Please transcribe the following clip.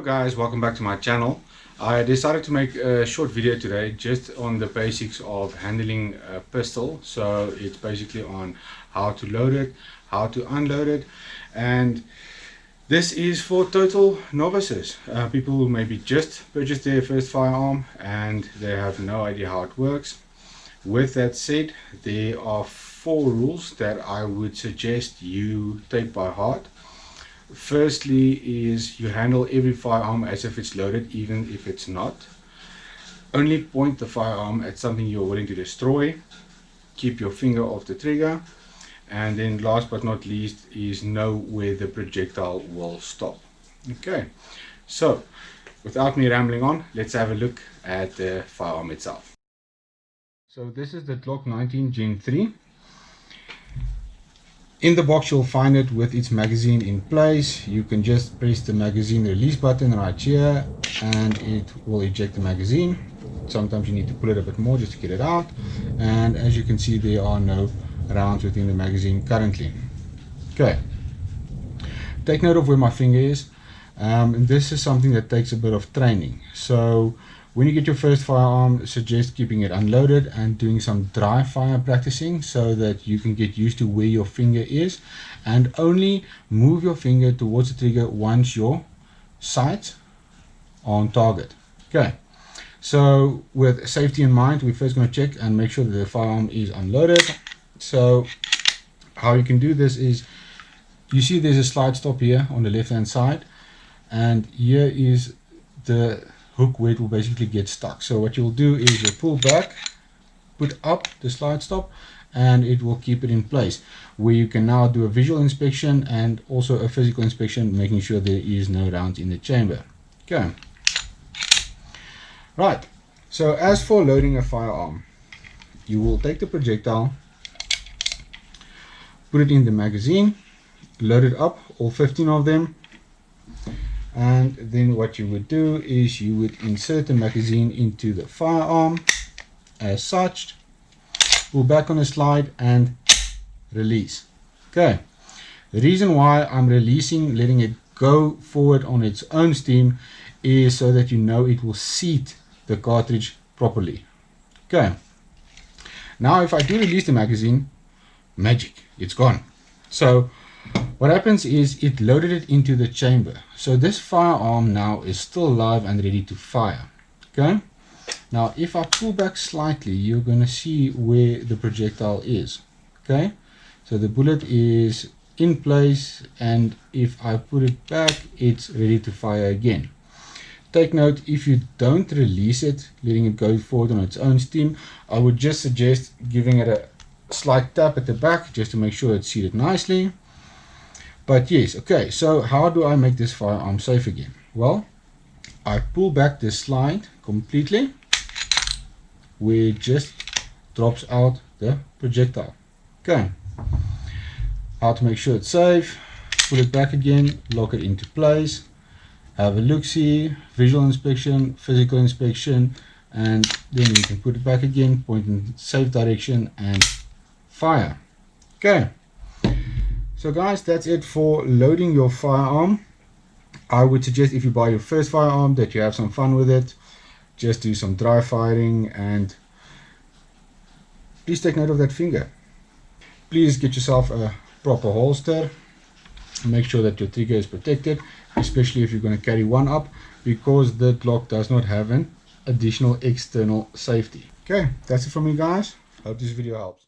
guys, welcome back to my channel. I decided to make a short video today just on the basics of handling a pistol. So it's basically on how to load it, how to unload it, and this is for total novices, people who maybe just purchased their first firearm and they have no idea how it works. With that said, there are 4 rules that I would suggest you take by heart. Firstly is you handle every firearm as if it's loaded, even if it's not. Only point the firearm at something you're willing to destroy. Keep your finger off the trigger. And then last but not least is know where the projectile will stop. Okay, so without me rambling on, let's have a look at the firearm itself. So this is the Glock 19 Gen 3. In the box you'll find it with its magazine in place. You can just press the magazine release button right here and it will eject the magazine. Sometimes you need to pull it a bit more just to get it out, and as you can see there are no rounds within the magazine currently. Okay, take note of where my finger is. This is something that takes a bit of training. So when you get your first firearm, suggest keeping it unloaded and doing some dry fire practicing so that you can get used to where your finger is, and only move your finger towards the trigger once your sights are on target. Okay, so with safety in mind, we're first going to check and make sure that the firearm is unloaded. So how you can do this is, you see there's a slide stop here on the left hand side, and here is the hook where it will basically get stuck. So what you'll do is you'll pull back, put up the slide stop, and it will keep it in place, where you can now do a visual inspection and also a physical inspection, making sure there is no rounds in the chamber. Okay, right, so as for loading a firearm, you will take the projectile, put it in the magazine, load it up, all 15 of them, and then what you would do is you would insert the magazine into the firearm as such, pull back on the slide and release. Okay, the reason why I'm releasing, letting it go forward on its own steam, is so that you know it will seat the cartridge properly. Okay, now if I do release the magazine, magic, it's gone. So what happens is it loaded it into the chamber. So this firearm now is still live and ready to fire. Okay, now if I pull back slightly, you're going to see where the projectile is. Okay, so the bullet is in place, and if I put it back, it's ready to fire again. Take note, if you don't release it, letting it go forward on its own steam, I would just suggest giving it a slight tap at the back just to make sure it's seated nicely. But yes, okay, so how do I make this firearm safe again? Well, I pull back this slide completely, where it just drops out the projectile. Okay, how to make sure it's safe: pull it back again, lock it into place, have a look-see, visual inspection, physical inspection, and then you can put it back again, point in safe direction and fire. Okay, so guys, that's it for loading your firearm. I would suggest, if you buy your first firearm, that you have some fun with it. Just do some dry firing, and please take note of that finger. Please get yourself a proper holster. Make sure that your trigger is protected, especially if you're going to carry one up, because the Glock does not have an additional external safety. Okay, that's it from me guys. Hope this video helps.